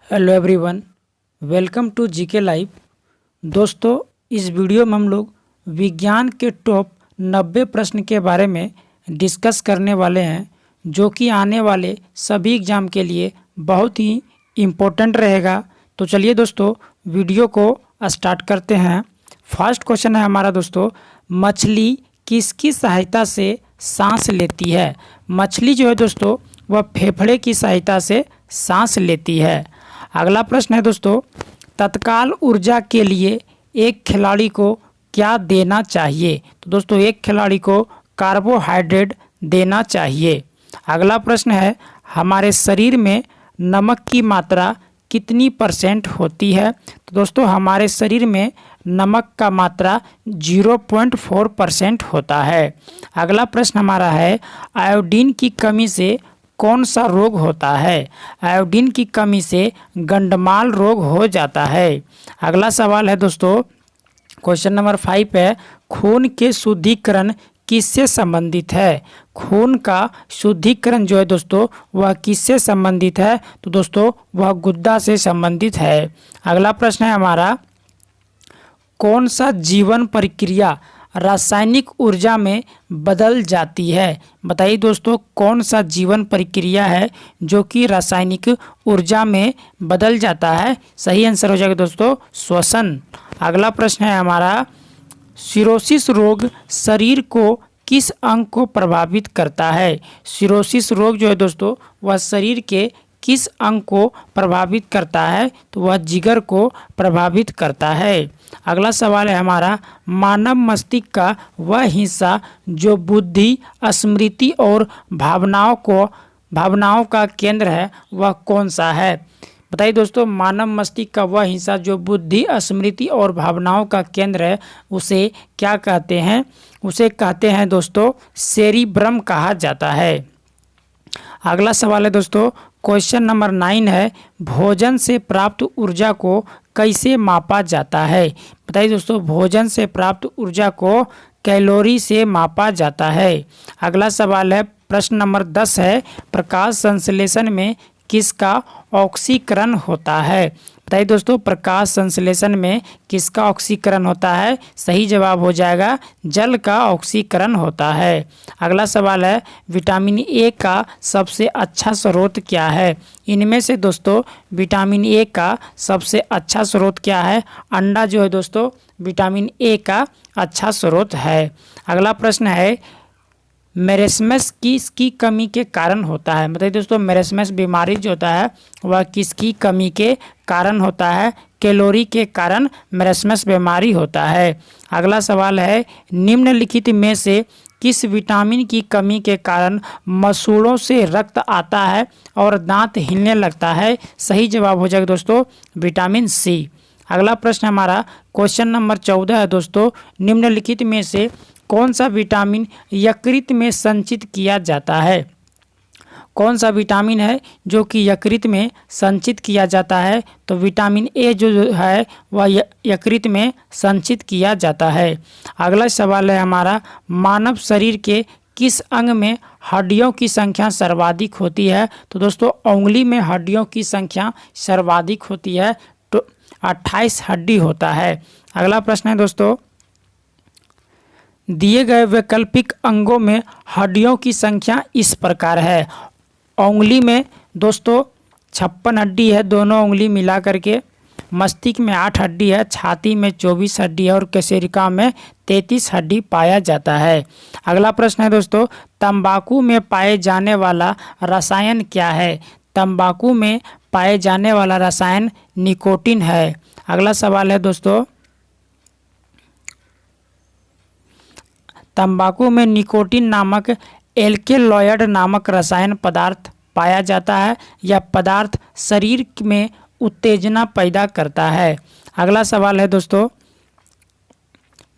Hello everyone, welcome to GK Live. दोस्तों, इस video में हम लोग विज्ञान के टॉप 90 प्रश्न के बारे में डिस्कस करने वाले हैं, जो कि आने वाले सभी एग्ज़ाम के लिए बहुत ही इम्पोर्टेंट रहेगा। तो चलिए दोस्तों, वीडियो को स्टार्ट करते हैं। फर्स्ट क्वेश्चन है हमारा दोस्तों, मछली किसकी सहायता से सांस लेती है? मछली जो है दोस्तों, वह फेफड़े की सहायता से सांस लेती है। अगला प्रश्न है दोस्तों, तत्काल ऊर्जा के लिए एक खिलाड़ी को क्या देना चाहिए? तो दोस्तों, एक खिलाड़ी को कार्बोहाइड्रेट देना चाहिए। अगला प्रश्न है, हमारे शरीर में नमक की मात्रा कितनी % होती है? तो दोस्तों, हमारे शरीर में नमक का मात्रा 0.4% होता है। अगला प्रश्न हमारा है, आयोडीन की कमी से कौन सा रोग होता है? आयोडीन की कमी से गंडमाल रोग हो जाता है। अगला सवाल है दोस्तों, क्वेश्चन नंबर 5 है, खून के शुद्धिकरण किससे संबंधित है? खून का शुद्धिकरण जो है दोस्तों, वह किससे संबंधित है? तो दोस्तों, वह गुर्दा से संबंधित है। अगला प्रश्न है हमारा, कौन सा जीवन प्रक्रिया रासायनिक ऊर्जा में बदल जाती है? बताइए दोस्तों, कौन सा जीवन प्रक्रिया है जो कि रासायनिक ऊर्जा में बदल जाता है? सही आंसर हो जाएगा दोस्तों, श्वसन। अगला प्रश्न है हमारा, सिरोसिस रोग शरीर को किस अंग को प्रभावित करता है? सिरोसिस रोग जो है दोस्तों, वह शरीर के किस अंग को प्रभावित करता है? तो वह जिगर को प्रभावित करता है। अगला सवाल है हमारा, मानव मस्तिष्क का वह हिस्सा जो बुद्धि, स्मृति और भावनाओं का केंद्र है, वह कौन सा है? बताइए दोस्तों, मानव मस्तिष्क का वह हिस्सा जो बुद्धि, स्मृति और भावनाओं का केंद्र है, उसे क्या कहते हैं? उसे कहते हैं दोस्तों, सेरिब्रम कहा जाता है। अगला सवाल है दोस्तों, क्वेश्चन नंबर 9 है, भोजन से प्राप्त ऊर्जा को कैसे मापा जाता है? बताइए दोस्तों, भोजन से प्राप्त ऊर्जा को कैलोरी से मापा जाता है। अगला सवाल है, प्रश्न नंबर 10 है, प्रकाश संश्लेषण में किसका ऑक्सीकरण होता है? बताइए दोस्तों, प्रकाश संश्लेषण में किसका ऑक्सीकरण होता है? सही जवाब हो जाएगा, जल का ऑक्सीकरण होता है। अगला सवाल है, विटामिन ए का सबसे अच्छा स्रोत क्या है? इनमें से दोस्तों, विटामिन ए का सबसे अच्छा स्रोत क्या है? अंडा जो है दोस्तों, विटामिन ए का अच्छा स्रोत है। अगला प्रश्न है, मेरेस्मस किसकी कमी के कारण होता है? बताइए दोस्तों, मेरेस्मस बीमारी जो होता है, वह किसकी कमी के कारण होता है? कैलोरी के कारण मेरेस्मस बीमारी होता है। अगला सवाल है, निम्नलिखित में से किस विटामिन की कमी के कारण मसूड़ों से रक्त आता है और दांत हिलने लगता है? सही जवाब हो जाएगा दोस्तों, विटामिन सी। अगला प्रश्न हमारा क्वेश्चन नंबर 14 है दोस्तों, निम्नलिखित में से कौन सा विटामिन यकृत में संचित किया जाता है? कौन सा विटामिन है जो कि यकृत में संचित किया जाता है? तो विटामिन ए जो है वह यकृत में संचित किया जाता है। अगला सवाल है हमारा, मानव शरीर के किस अंग में हड्डियों की संख्या सर्वाधिक होती है? तो दोस्तों, उंगली में हड्डियों की संख्या सर्वाधिक होती है, तो 28 हड्डी होता है। अगला प्रश्न है दोस्तों, दिए गए वैकल्पिक अंगों में हड्डियों की संख्या इस प्रकार है। उंगली में दोस्तों 56 हड्डी है, दोनों उंगली मिला करके। मस्तिष्क में 8 हड्डी है, छाती में 24 हड्डी है और कशेरुका में 33 हड्डी पाया जाता है। अगला प्रश्न है दोस्तों, तंबाकू में पाए जाने वाला रसायन क्या है? तंबाकू में पाए जाने वाला रसायन निकोटीन है। अगला सवाल है दोस्तों, तंबाकू में निकोटीन नामक एल्केलॉयड नामक रसायन पदार्थ पाया जाता है। यह पदार्थ शरीर में उत्तेजना पैदा करता है। अगला सवाल है दोस्तों,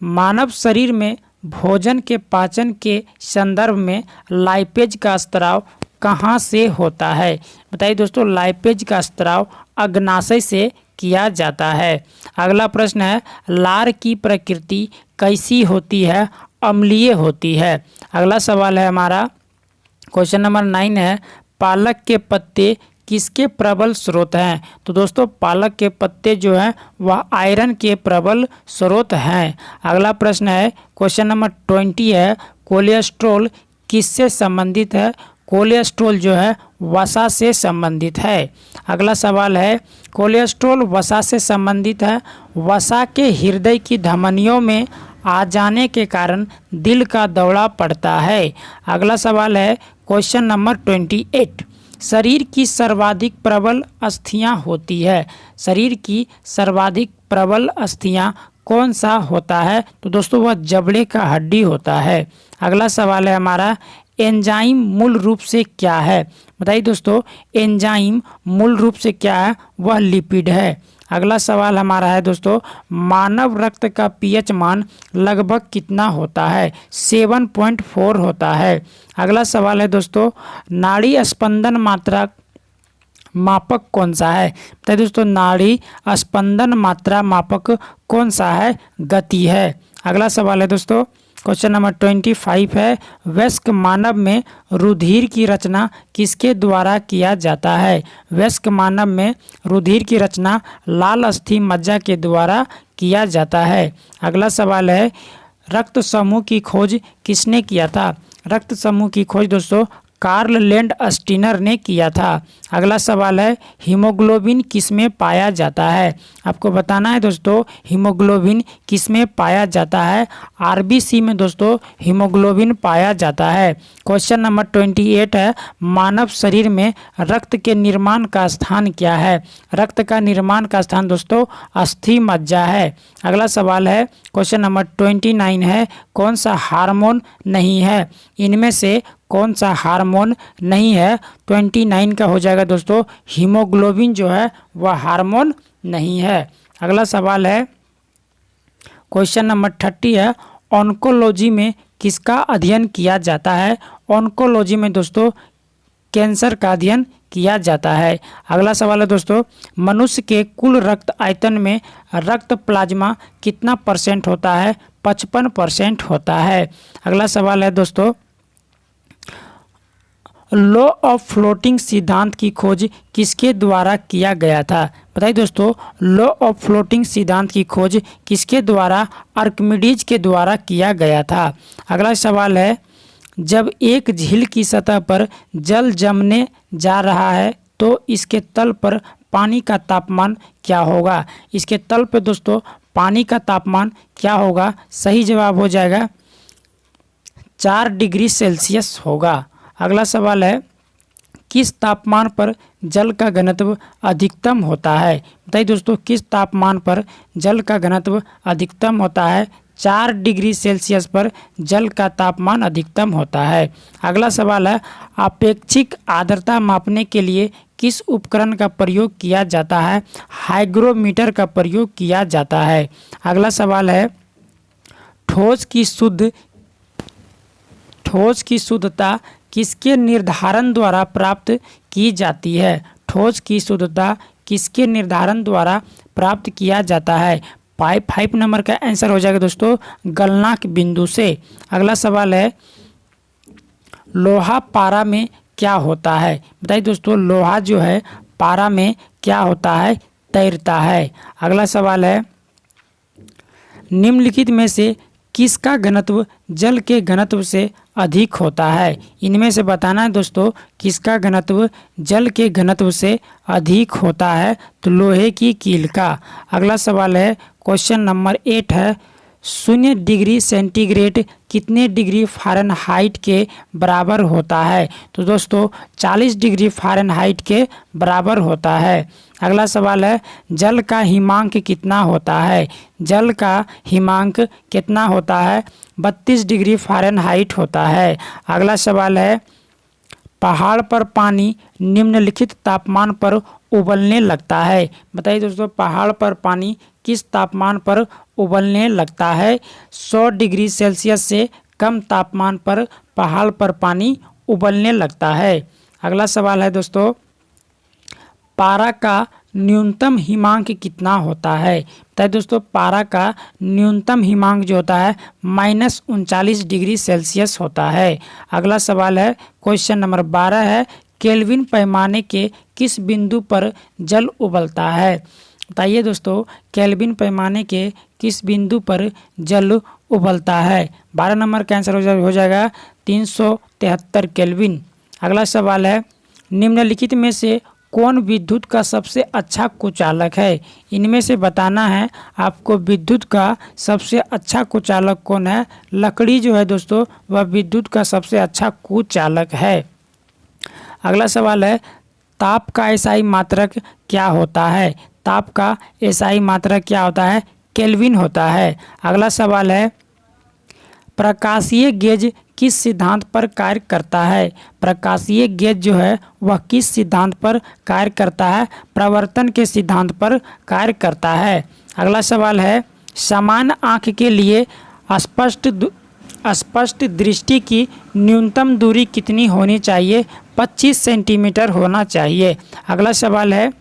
मानव शरीर में भोजन के पाचन के संदर्भ में लाइपेज का स्त्राव कहाँ से होता है? बताइए दोस्तों, लाइपेज का स्त्राव अग्नाशय से किया जाता है। अगला प्रश्न है, लार की प्रकृति कैसी होती है? अम्लीय होती है। अगला सवाल है हमारा क्वेश्चन नंबर 9 है, पालक के पत्ते किसके प्रबल स्रोत हैं? तो दोस्तों पालक के पत्ते जो हैं वह आयरन के प्रबल स्रोत हैं। अगला प्रश्न है क्वेश्चन नंबर 20 है, कोलेस्ट्रॉल किससे संबंधित है? कोलेस्ट्रॉल जो है वसा से संबंधित है। अगला सवाल है कोलेस्ट्रॉल वसा से संबंधित है। वसा के हृदय की धमनियों में आ जाने के कारण दिल का दौरा पड़ता है। अगला सवाल है क्वेश्चन नंबर 28, शरीर की सर्वाधिक प्रबल अस्थियां होती है। शरीर की सर्वाधिक प्रबल अस्थियां कौन सा होता है? तो दोस्तों वह जबड़े का हड्डी होता है। अगला सवाल है हमारा एंजाइम मूल रूप से क्या है? बताइए दोस्तों एंजाइम मूल रूप से क्या है? वह लिपिड है। अगला सवाल हमारा है दोस्तों मानव रक्त का पीएच मान लगभग कितना होता है? 7.4 होता है। अगला सवाल है दोस्तों नाड़ी स्पंदन मात्रा मापक कौन सा है? बताइए दोस्तों नाड़ी स्पंदन मात्रा मापक कौन सा है? गति है। अगला सवाल है दोस्तों क्वेश्चन नंबर 25 है, वयस्क मानव में रुधिर की रचना किसके द्वारा किया जाता है? वयस्क मानव में रुधिर की रचना लाल अस्थि मज्जा के द्वारा किया जाता है। अगला सवाल है रक्त समूह की खोज किसने किया था? रक्त समूह की खोज दोस्तों कार्ल लैंड स्टीनर ने किया था। अगला सवाल है हीमोग्लोबिन किसमें पाया जाता है? आपको बताना है दोस्तों हीमोग्लोबिन किसमें पाया जाता है? आरबीसी में दोस्तों हीमोग्लोबिन पाया जाता है। क्वेश्चन नंबर 28 है, मानव शरीर में रक्त के निर्माण का स्थान क्या है? रक्त का निर्माण का स्थान दोस्तों अस्थि मज्जा है। अगला सवाल है क्वेश्चन नंबर 29 है, कौन सा हार्मोन नहीं है? इनमें से कौन सा हार्मोन नहीं है? 29 का हो जाएगा दोस्तों हीमोग्लोबिन जो है वह हार्मोन नहीं है। अगला सवाल है क्वेश्चन नंबर 30 है, ऑन्कोलॉजी में किसका अध्ययन किया जाता है? ऑन्कोलॉजी में दोस्तों कैंसर का अध्ययन किया जाता है। अगला सवाल है दोस्तों मनुष्य के कुल रक्त आयतन में रक्त प्लाज्मा कितना % होता है? 55% होता है। अगला सवाल है दोस्तों लॉ ऑफ फ्लोटिंग सिद्धांत की खोज किसके द्वारा किया गया था? बताइए दोस्तों लॉ ऑफ फ्लोटिंग सिद्धांत की खोज किसके द्वारा? आर्किमिडीज के द्वारा किया गया था। अगला सवाल है जब एक झील की सतह पर जल जमने जा रहा है तो इसके तल पर पानी का तापमान क्या होगा? इसके तल पर दोस्तों पानी का तापमान क्या होगा? सही जवाब हो जाएगा 4 डिग्री सेल्सियस होगा। अगला सवाल है किस तापमान पर जल का घनत्व अधिकतम होता है? बताइए दोस्तों किस तापमान पर जल का घनत्व अधिकतम होता है? 4 डिग्री सेल्सियस पर जल का तापमान अधिकतम होता है। अगला सवाल है आपेक्षिक आर्द्रता मापने के लिए किस उपकरण का प्रयोग किया जाता है? हाइग्रोमीटर का प्रयोग किया जाता है। अगला सवाल है ठोस की शुद्धता किसके निर्धारण द्वारा प्राप्त की जाती है? ठोस की शुद्धता किसके निर्धारण द्वारा प्राप्त किया जाता है? 5 नंबर का आंसर हो जाएगा दोस्तों गलनांक बिंदु से। अगला सवाल है लोहा पारा में क्या होता है? बताइए दोस्तों लोहा जो है पारा में क्या होता है? तैरता है। अगला सवाल है निम्नलिखित में से किसका घनत्व जल के घनत्व से अधिक होता है? इनमें से बताना है दोस्तों किसका घनत्व जल के घनत्व से अधिक होता है? तो लोहे की कील का। अगला सवाल है क्वेश्चन नंबर 8 है 0 डिग्री सेंटीग्रेड कितने डिग्री फ़ारेनहाइट के बराबर होता है? तो दोस्तों 40 डिग्री फ़ारेनहाइट के बराबर होता है। अगला सवाल है जल का हिमांक कितना होता है? जल का हिमांक कितना होता है? 32 डिग्री फ़ारेनहाइट होता है। अगला सवाल है पहाड़ पर पानी निम्नलिखित तापमान पर उबलने लगता है। बताइए दोस्तों पहाड़ पर पानी किस तापमान पर उबलने लगता है? 100 डिग्री सेल्सियस से कम तापमान पर पहाड़ पर पानी उबलने लगता है। अगला सवाल है दोस्तों पारा का न्यूनतम हिमांक कितना होता है? बताइए दोस्तों पारा का न्यूनतम हिमांक जो होता है -39 डिग्री सेल्सियस होता है। अगला सवाल है क्वेश्चन नंबर 12 है केल्विन पैमाने के किस बिंदु पर जल उबलता है? बताइए दोस्तों, केल्विन पैमाने के किस बिंदु पर जल उबलता है? 12 नंबर का आंसर हो जाएगा 373 केल्विन। अगला सवाल है, निम्नलिखित में से कौन विद्युत का सबसे अच्छा कुचालक है? इनमें से बताना है आपको विद्युत का सबसे अच्छा कुचालक कौन है। लकड़ी जो है दोस्तों वह विद्युत का सबसे अच्छा कुचालक है। अगला सवाल है, ताप का एसआई मात्रक क्या होता है? ताप का एसआई मात्रक क्या होता है? केल्विन होता है। अगला सवाल है, प्रकाशीय गेज किस सिद्धांत पर कार्य करता है? प्रकाशीय गेज जो है वह किस सिद्धांत पर कार्य करता है? प्रवर्तन के सिद्धांत पर कार्य करता है। अगला सवाल है, समान आँख के लिए स्पष्ट दृष्टि की न्यूनतम दूरी कितनी होनी चाहिए? 25 सेंटीमीटर होना चाहिए। अगला सवाल है,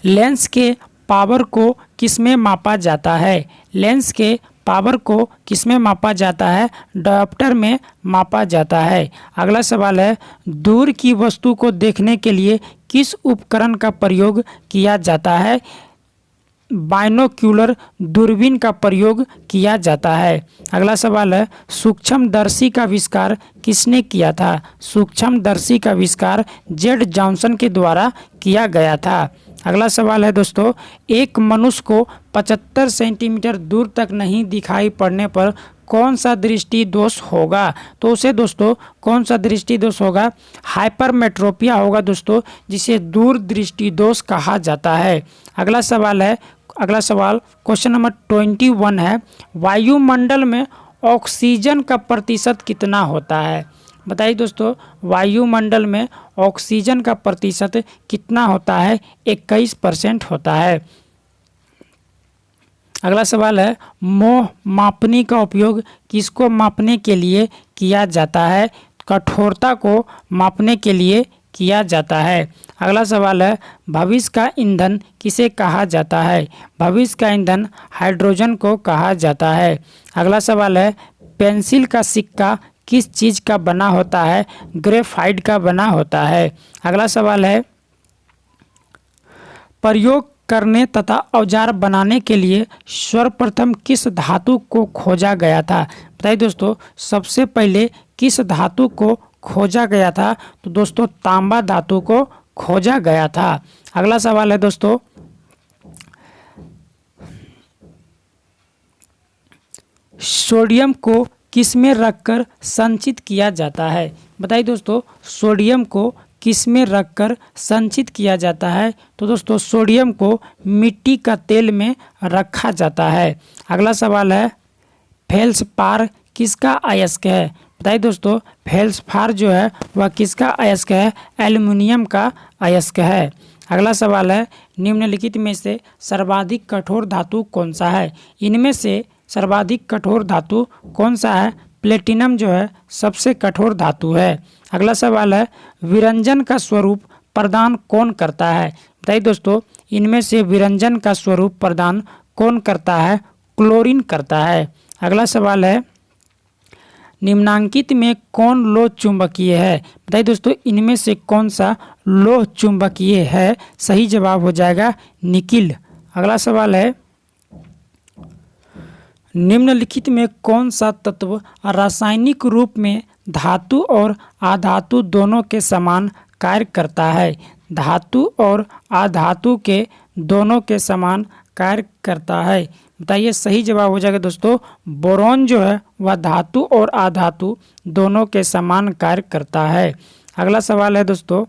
लेंस के पावर को किसमें मापा जाता है? लेंस के पावर को किसमें मापा जाता है? डायोप्टर में मापा जाता है। अगला सवाल है, दूर की वस्तु को देखने के लिए किस उपकरण का प्रयोग किया जाता है? बाइनोक्यूलर दूरबीन का प्रयोग किया जाता है। अगला सवाल है, सूक्ष्मदर्शी का आविष्कार किसने किया था? सूक्ष्मदर्शी का आविष्कार जेड जॉनसन के द्वारा किया गया था। अगला सवाल है दोस्तों, एक मनुष्य को 75 सेंटीमीटर दूर तक नहीं दिखाई पड़ने पर कौन सा दृष्टि दोष होगा? तो उसे दोस्तों कौन सा दृष्टि दोष होगा? हाइपरमेट्रोपिया होगा दोस्तों, जिसे दूर दृष्टि दोष कहा जाता है। अगला सवाल क्वेश्चन नंबर 21 है, वायुमंडल में ऑक्सीजन का प्रतिशत कितना होता है? बताइए दोस्तों, वायुमंडल में ऑक्सीजन का प्रतिशत कितना होता है? 21% होता है। अगला सवाल है, मोह मापनी का उपयोग किसको मापने के लिए किया जाता है? कठोरता को मापने के लिए किया जाता है। अगला सवाल है, भविष्य का ईंधन किसे कहा जाता है? भविष्य का ईंधन हाइड्रोजन को कहा जाता है। अगला सवाल है, पेंसिल का सिक्का किस चीज़ का बना होता है? ग्रेफाइट का बना होता है। अगला सवाल है, प्रयोग करने तथा औजार बनाने के लिए सर्वप्रथम किस धातु को खोजा गया था? बताइए दोस्तों, सबसे पहले किस धातु को खोजा गया था? तो दोस्तों तांबा धातु को खोजा गया था। अगला सवाल है दोस्तों, सोडियम को किस में रखकर संचित किया जाता है? बताइए दोस्तों, सोडियम को किस में रखकर संचित किया जाता है? तो दोस्तों सोडियम को मिट्टी का तेल में रखा जाता है। अगला सवाल है, फेल्सपार किसका अयस्क है? बताइए दोस्तों, फेल्सपार जो है वह किसका अयस्क है? एल्युमिनियम का अयस्क है। अगला सवाल है, निम्नलिखित में से सर्वाधिक कठोर धातु कौन सा है? इनमें से सर्वाधिक कठोर धातु कौन सा है? प्लेटिनम जो है सबसे कठोर धातु है। अगला सवाल है, विरंजन का स्वरूप प्रदान कौन करता है? बताइए दोस्तों, इनमें से विरंजन का स्वरूप प्रदान कौन करता है? क्लोरीन करता है। अगला सवाल है, निम्नांकित में कौन लोह चुंबकीय है? बताइए दोस्तों, इनमें से कौन सा लोह चुंबकीय है? सही जवाब हो जाएगा निकिल। अगला सवाल है, निम्नलिखित में कौन सा तत्व रासायनिक रूप में धातु और अधातु दोनों के समान कार्य करता है? धातु और अधातु के दोनों के समान कार्य करता है। बताइए, सही जवाब हो जाएगा दोस्तों बोरॉन जो है वह धातु और अधातु दोनों के समान कार्य करता है। अगला सवाल है दोस्तों,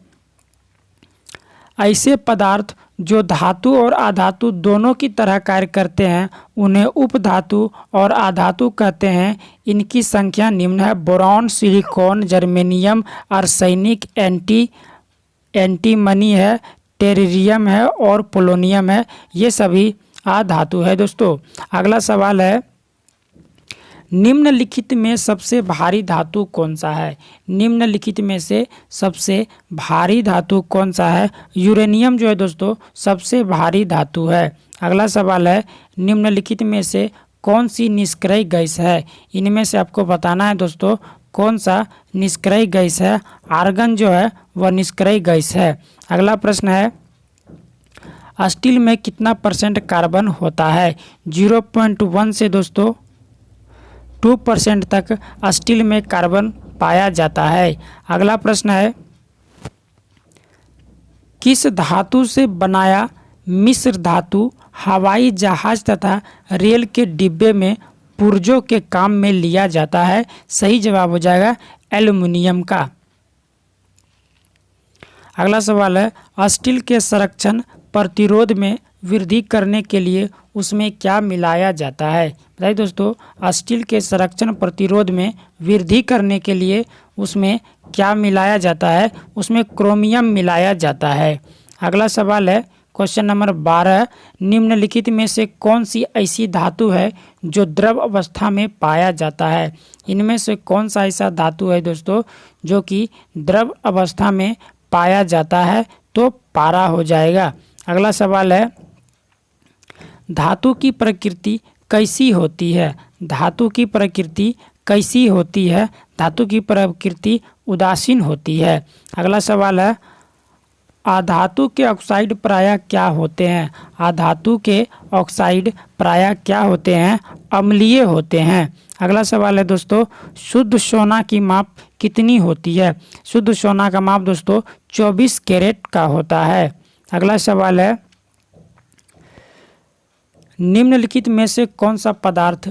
ऐसे पदार्थ जो धातु और अधातु दोनों की तरह कार्य करते हैं उन्हें उपधातु और अधातु कहते हैं। इनकी संख्या निम्न है: boron, silicon, germanium, arsenic, antimony है, टेरियम है और पोलोनियम है। ये सभी अधातु है दोस्तों। अगला सवाल है, निम्नलिखित में सबसे भारी धातु कौन सा है? निम्नलिखित में से सबसे भारी धातु कौन सा है? यूरेनियम जो है दोस्तों सबसे भारी धातु है। अगला सवाल है, निम्नलिखित में से कौन सी निष्क्रिय गैस है? इनमें से आपको बताना है दोस्तों, कौन सा निष्क्रिय गैस है? आर्गन जो है वह निष्क्रिय गैस है। अगला प्रश्न है, स्टील में कितना % कार्बन होता है? 0.1 से दोस्तों 2% तक स्टील में कार्बन पाया जाता है। अगला प्रश्न है, किस धातु से बनाया मिश्र धातु हवाई जहाज तथा रेल के डिब्बे में पुर्जों के काम में लिया जाता है? सही जवाब हो जाएगा एल्युमिनियम का। अगला सवाल है, स्टील के संरक्षण प्रतिरोध में वृद्धि करने के लिए उसमें क्या मिलाया जाता है? बताइए दोस्तों, स्टील के संरक्षण प्रतिरोध में वृद्धि करने के लिए उसमें क्या मिलाया जाता है? उसमें क्रोमियम मिलाया जाता है। अगला सवाल है, क्वेश्चन नंबर 12, निम्नलिखित में से कौन सी ऐसी धातु है जो द्रव अवस्था में पाया जाता है? इनमें से कौन सा ऐसा धातु है दोस्तों जो कि द्रव अवस्था में पाया जाता है? तो पारा हो जाएगा। अगला सवाल है, धातु की प्रकृति कैसी होती है? धातु की प्रकृति कैसी होती है? धातु की प्रकृति उदासीन होती है। अगला सवाल है, अधातु के ऑक्साइड प्रायः क्या होते हैं? अधातु के ऑक्साइड प्रायः क्या होते हैं? अम्लीय होते हैं। अगला सवाल है दोस्तों, शुद्ध सोना की माप कितनी होती है? शुद्ध सोना का माप दोस्तों 24 कैरेट का होता है। अगला सवाल है, निम्नलिखित में से कौन सा पदार्थ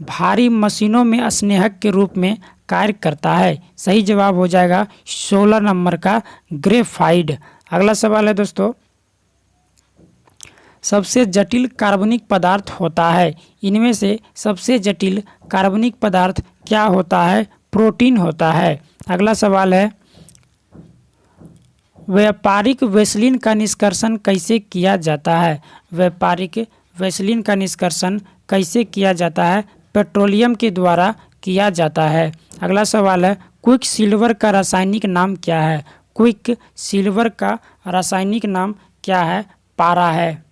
भारी मशीनों में स्नेहक के रूप में कार्य करता है? सही जवाब हो जाएगा 16 नंबर का ग्रेफाइट। अगला सवाल है दोस्तों, सबसे जटिल कार्बनिक पदार्थ होता है? इनमें से सबसे जटिल कार्बनिक पदार्थ क्या होता है? प्रोटीन होता है। अगला सवाल है, व्यापारिक वैसलीन का निष्कर्षण कैसे किया जाता है? व्यापारिक वैसलीन का निष्कर्षण कैसे किया जाता है? पेट्रोलियम के द्वारा किया जाता है। अगला सवाल है, क्विक सिल्वर का रासायनिक नाम क्या है? क्विक सिल्वर का रासायनिक नाम क्या है? पारा है।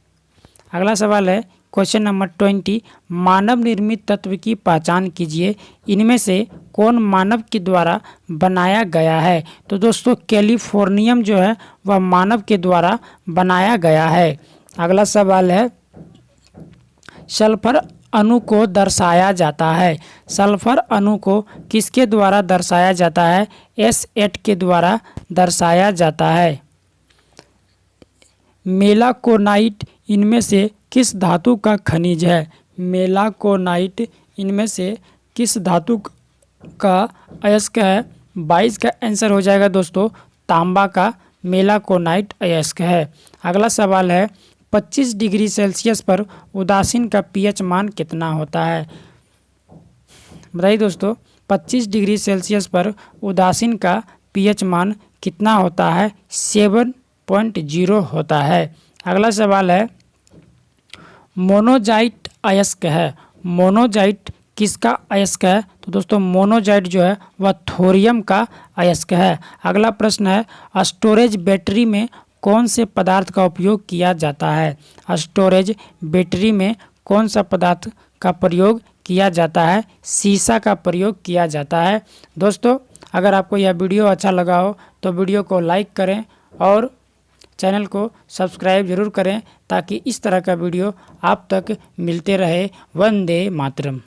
अगला सवाल है, क्वेश्चन नंबर 20, मानव निर्मित तत्व की पहचान कीजिए। इनमें से कौन मानव के द्वारा बनाया गया है? तो दोस्तों कैलिफोर्नियम जो है वह मानव के द्वारा बनाया गया है। अगला सवाल है, सल्फर अणु को दर्शाया जाता है। सल्फर अणु को किसके द्वारा दर्शाया जाता है? S8 के द्वारा दर्शाया जाता है। मेलाकोनाइट इनमें से किस धातु का खनिज है? मेलाकोनाइट इनमें से किस धातु का अयस्क है? 22 का आंसर हो जाएगा दोस्तों तांबा का मेलाकोनाइट अयस्क है। अगला सवाल है, 25 डिग्री सेल्सियस पर उदासीन का pH मान कितना होता है? बताइए दोस्तों, 25 डिग्री सेल्सियस पर उदासीन का pH मान कितना होता है? 7.0 होता है। अगला सवाल है, मोनोजाइट अयस्क है। मोनोजाइट किसका अयस्क है? तो दोस्तों मोनोजाइट जो है वह थोरियम का अयस्क है। अगला प्रश्न है, स्टोरेज बैटरी में कौन से पदार्थ का उपयोग किया जाता है? स्टोरेज बैटरी में कौन सा पदार्थ का प्रयोग किया जाता है? सीसा का प्रयोग किया जाता है। दोस्तों अगर आपको यह वीडियो अच्छा लगा हो तो वीडियो को लाइक करें और चैनल को सब्सक्राइब जरूर करें ताकि इस तरह का वीडियो आप तक मिलते रहे। वंदे मातरम।